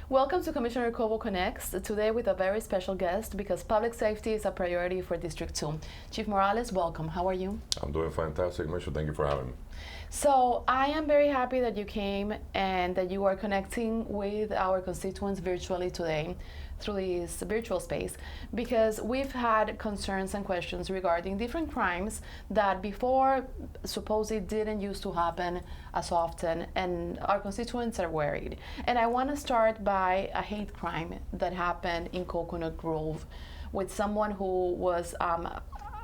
Welcome to Commissioner Covo Connects, today with a very special guest because public safety is a priority for District 2. Chief Morales, welcome. How are you? I'm doing fantastic, Michelle. Thank you for having me. So I am very happy that you came and that you are connecting with our constituents virtually today through this virtual space because we've had concerns and questions regarding different crimes that before supposedly didn't used to happen as often, and our constituents are worried. And I want to start by a hate crime that happened in Coconut Grove with someone who was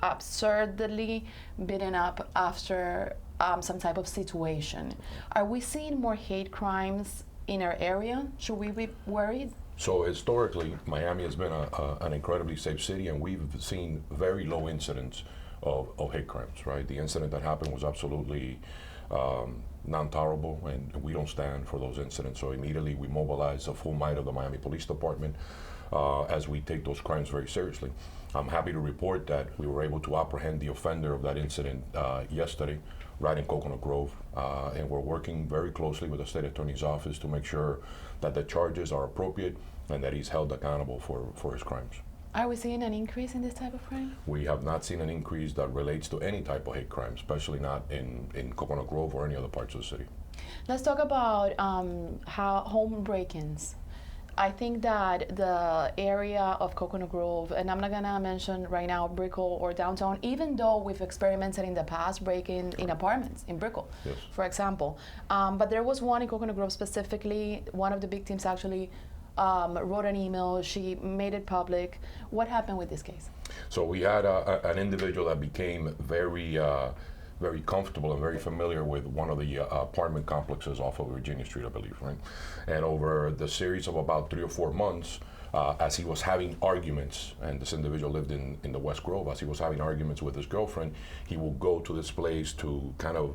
absurdly beaten up after some type of situation. Are we seeing more hate crimes in our area? Should we be worried? So historically, Miami has been an incredibly safe city, and we've seen very low incidents of hate crimes, right? The incident that happened was absolutely non-tolerable, and we don't stand for those incidents. So immediately we mobilized the full might of the Miami Police Department as we take those crimes very seriously. I'm happy to report that we were able to apprehend the offender of that incident yesterday, right in Coconut Grove, and we're working very closely with the State Attorney's Office to make sure that the charges are appropriate and that he's held accountable for his crimes. Are we seeing an increase in this type of crime? We have not seen an increase that relates to any type of hate crime, especially not in Coconut Grove or any other parts of the city. Let's talk about how home break-ins. I think that the area of Coconut Grove, and I'm not gonna mention right now Brickell or downtown, even though we've experimented in the past breaking in apartments in Brickell, Yes. for example. But there was one in Coconut Grove specifically. One of the victims actually wrote an email. She made it public. What happened with this case? So we had an individual that became very comfortable and very familiar with one of the apartment complexes off of Virginia Street, I believe, right? And over the series of about 3 or 4 months, as he was having arguments, and this individual lived in the West Grove, as he was having arguments with his girlfriend, he will go to this place to kind of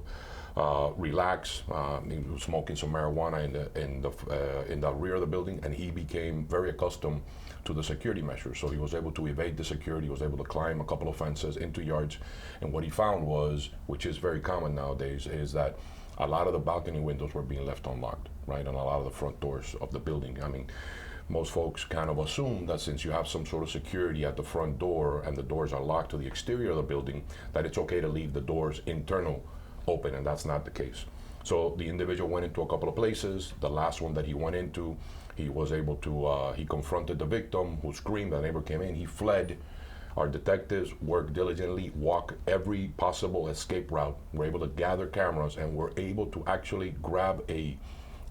relax. He was smoking some marijuana in the rear of the building, and he became very accustomed to the security measures. So he was able to evade the security, he was able to climb a couple of fences into yards, and what he found was, which is very common nowadays, is that a lot of the balcony windows were being left unlocked, right, and a lot of the front doors of the building. I mean, most folks kind of assume that since you have some sort of security at the front door and the doors are locked to the exterior of the building, that it's okay to leave the doors internal open, and that's not the case. So the individual went into a couple of places. The last one that he went into, he was able to, he confronted the victim who screamed, the neighbor came in, he fled. Our detectives worked diligently, walked every possible escape route. We're able to gather cameras, and we're able to actually grab a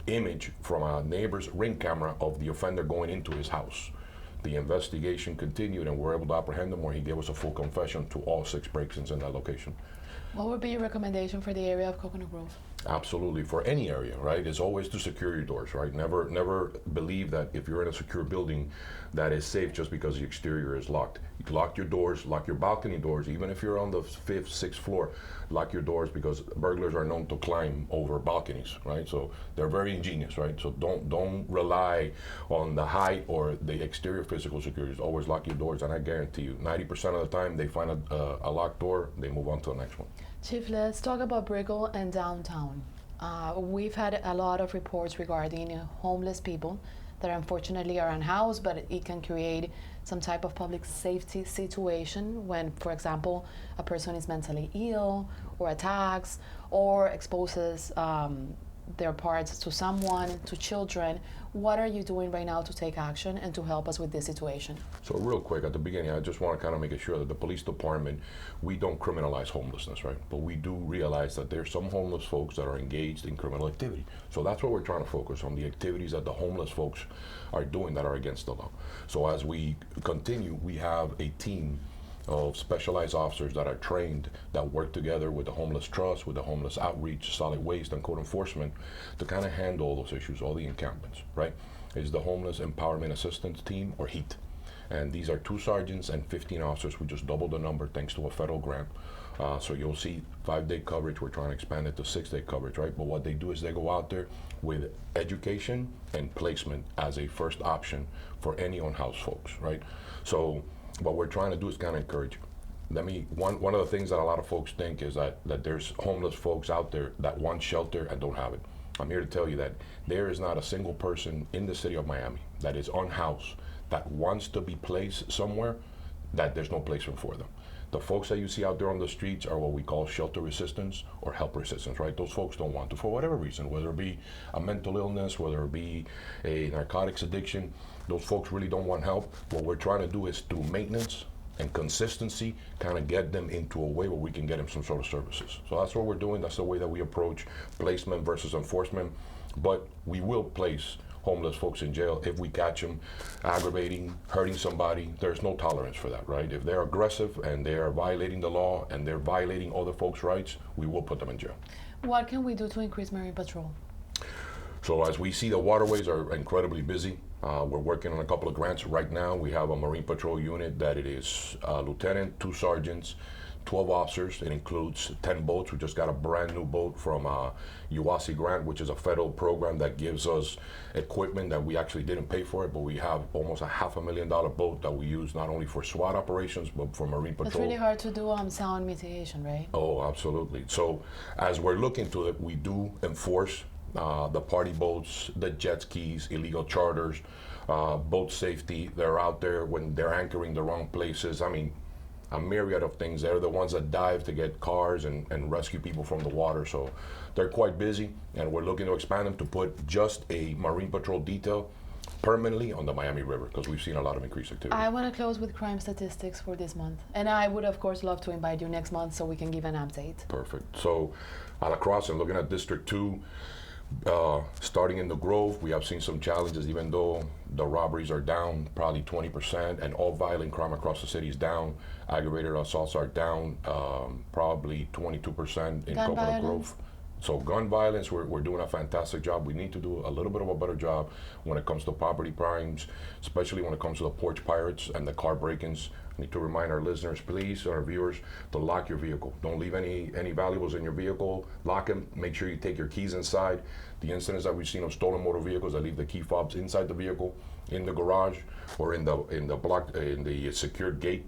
image from a neighbor's Ring camera of the offender going into his house. The investigation continued, and we're able to apprehend him, where he gave us a full confession to all 6 break-ins in that location. What would be your recommendation for the area of Coconut Grove? Absolutely, for any area, right? It's always to secure your doors, right? Never believe that if you're in a secure building that is safe just because the exterior is locked. Lock your doors, lock your balcony doors, even if you're on the 5th, 6th floor, lock your doors, because burglars are known to climb over balconies, right? So they're very ingenious, right? So don't rely on the height or the exterior physical security. Always lock your doors, and I guarantee you, 90% of the time they find a locked door, they move on to the next one. Chief, let's talk about Brickell and downtown. We've had a lot of reports regarding homeless people that unfortunately are unhoused, but it can create some type of public safety situation when, for example, a person is mentally ill or attacks or exposes their parts to someone, to children. What are you doing right now to take action and to help us with this situation? So real quick, at the beginning, I just want to kind of make sure that the police department, we don't criminalize homelessness, right? But we do realize that there's some homeless folks that are engaged in criminal activity. So that's what we're trying to focus on, the activities that the homeless folks are doing that are against the law. So as we continue, we have a team of specialized officers that are trained, that work together with the Homeless Trust, with the Homeless Outreach, Solid Waste, and Code Enforcement to kind of handle all those issues, all the encampments, right? Is the Homeless Empowerment Assistance Team, or HEAT. And these are 2 sergeants and 15 officers. We just doubled the number thanks to a federal grant. So you'll see 5-day coverage. We're trying to expand it to 6-day coverage, right? But what they do is they go out there with education and placement as a first option for any unhoused folks, right? So what we're trying to do is kind of encourage. One of the things that a lot of folks think is that there's homeless folks out there that want shelter and don't have it. I'm here to tell you that there is not a single person in the city of Miami that is unhoused that wants to be placed somewhere that there's no placement for them. The folks that you see out there on the streets are what we call shelter resistance or help resistance, right? Those folks don't want to, for whatever reason, whether it be a mental illness, whether it be a narcotics addiction, those folks really don't want help. What we're trying to do is through maintenance and consistency, kind of get them into a way where we can get them some sort of services. So that's what we're doing. That's the way that we approach placement versus enforcement. But we will place homeless folks in jail if we catch them aggravating, hurting somebody. There's no tolerance for that, right? If they're aggressive and they are violating the law and they're violating other folks' rights, we will put them in jail. What can we do to increase marine patrol? So as we see, the waterways are incredibly busy. We're working on a couple of grants right now. We have a Marine Patrol unit that it is a lieutenant, 2 sergeants, 12 officers. It includes 10 boats. We just got a brand new boat from UASI grant, which is a federal program that gives us equipment that we actually didn't pay for it, but we have almost a $500,000 boat that we use not only for SWAT operations, but for Marine Patrol. It's really hard to do sound mitigation, right? Oh, absolutely. So as we're looking to it, we do enforce the party boats, the jet skis, illegal charters, boat safety. They're out there when they're anchoring the wrong places. I mean, a myriad of things. They're the ones that dive to get cars and rescue people from the water. So they're quite busy, and we're looking to expand them to put just a Marine Patrol detail permanently on the Miami River, because we've seen a lot of increased activity. I want to close with crime statistics for this month. And I would, of course, love to invite you next month so we can give an update. Perfect. So across and looking at District 2, starting in the Grove, we have seen some challenges, even though the robberies are down probably 20% and all violent crime across the city is down. Aggravated assaults are down probably 22% in Covo Grove. So gun violence, we're doing a fantastic job. We need to do a little bit of a better job when it comes to property crimes, especially when it comes to the porch pirates and the car break-ins. I need to remind our listeners, please, our viewers, to lock your vehicle. Don't leave any valuables in your vehicle. Lock them. Make sure you take your keys inside. The incidents that we've seen of stolen motor vehicles that leave the key fobs inside the vehicle, in the garage, or in the secured gate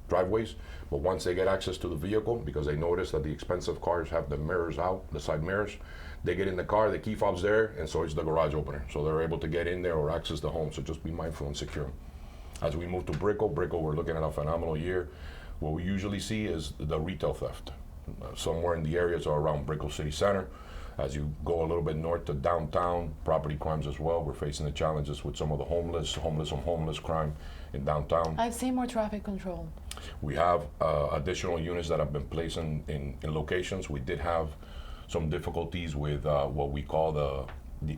driveways. But once they get access to the vehicle, because they notice that the expensive cars have the mirrors out, the side mirrors, they get in the car, the key fob's there, and so is the garage opener. So they're able to get in there or access the home. So just be mindful and secure them. As we move to Brickell, we're looking at a phenomenal year. What we usually see is the retail theft. Somewhere in the areas or around Brickell City Center. As you go a little bit north to downtown, property crimes as well. We're facing the challenges with some of the homeless on homeless crime in downtown. I've seen more traffic control. We have additional units that have been placed in locations. We did have some difficulties with what we call the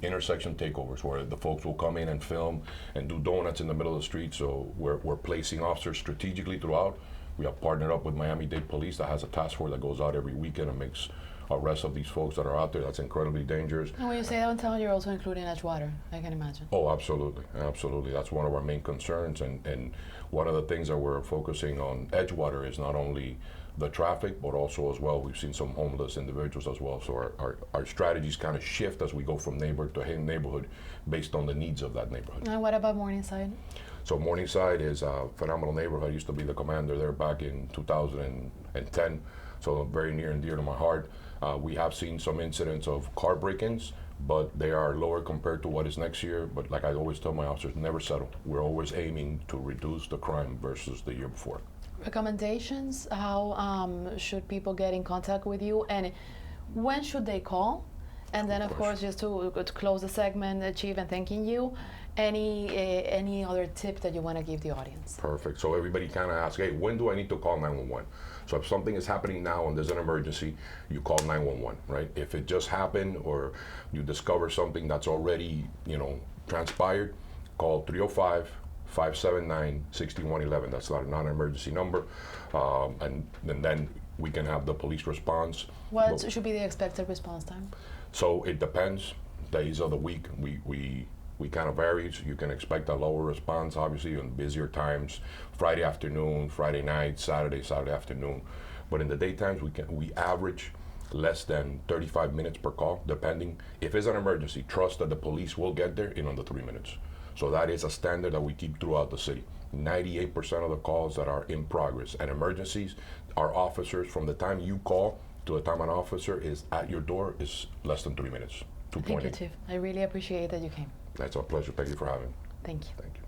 intersection takeovers, where the folks will come in and film and do donuts in the middle of the street. So we're placing officers strategically throughout. We have partnered up with Miami-Dade Police that has a task force that goes out every weekend and makes arrests of these folks that are out there. That's incredibly dangerous. And when you say downtown, you're also including Edgewater, I can imagine. Oh, absolutely, absolutely. That's one of our main concerns, and one of the things that we're focusing on Edgewater is not only the traffic, but also as well, we've seen some homeless individuals as well. So our strategies kind of shift as we go from neighborhood to neighborhood based on the needs of that neighborhood. And what about Morningside? So Morningside is a phenomenal neighborhood. I used to be the commander there back in 2010, so very near and dear to my heart. We have seen some incidents of car break-ins, but they are lower compared to what is next year. But like I always tell my officers, never settle. We're always aiming to reduce the crime versus the year before. Recommendations, how should people get in contact with you, and when should they call? And then, of course, just to close the segment, Chief, and thanking you, any other tip that you want to give the audience? Perfect. So everybody kind of asks, hey, when do I need to call 911? So if something is happening now and there's an emergency, you call 911, right? If it just happened or you discover something that's already, transpired, call 305-579-6111. That's not a non-emergency number. And then we can have the police response. What should be the expected response time? So it depends. Days of the week, we kind of varies. You can expect a lower response, obviously, in busier times, Friday afternoon, Friday night, Saturday afternoon. But in the daytimes, we average less than 35 minutes per call, depending. If it's an emergency, trust that the police will get there in under 3 minutes. So that is a standard that we keep throughout the city. 98% of the calls that are in progress and emergencies, our officers, from the time you call to the time an officer is at your door, is less than 3 minutes. Thank you, Chief. I really appreciate that you came. That's our pleasure. Thank you for having me. Thank you. Thank you.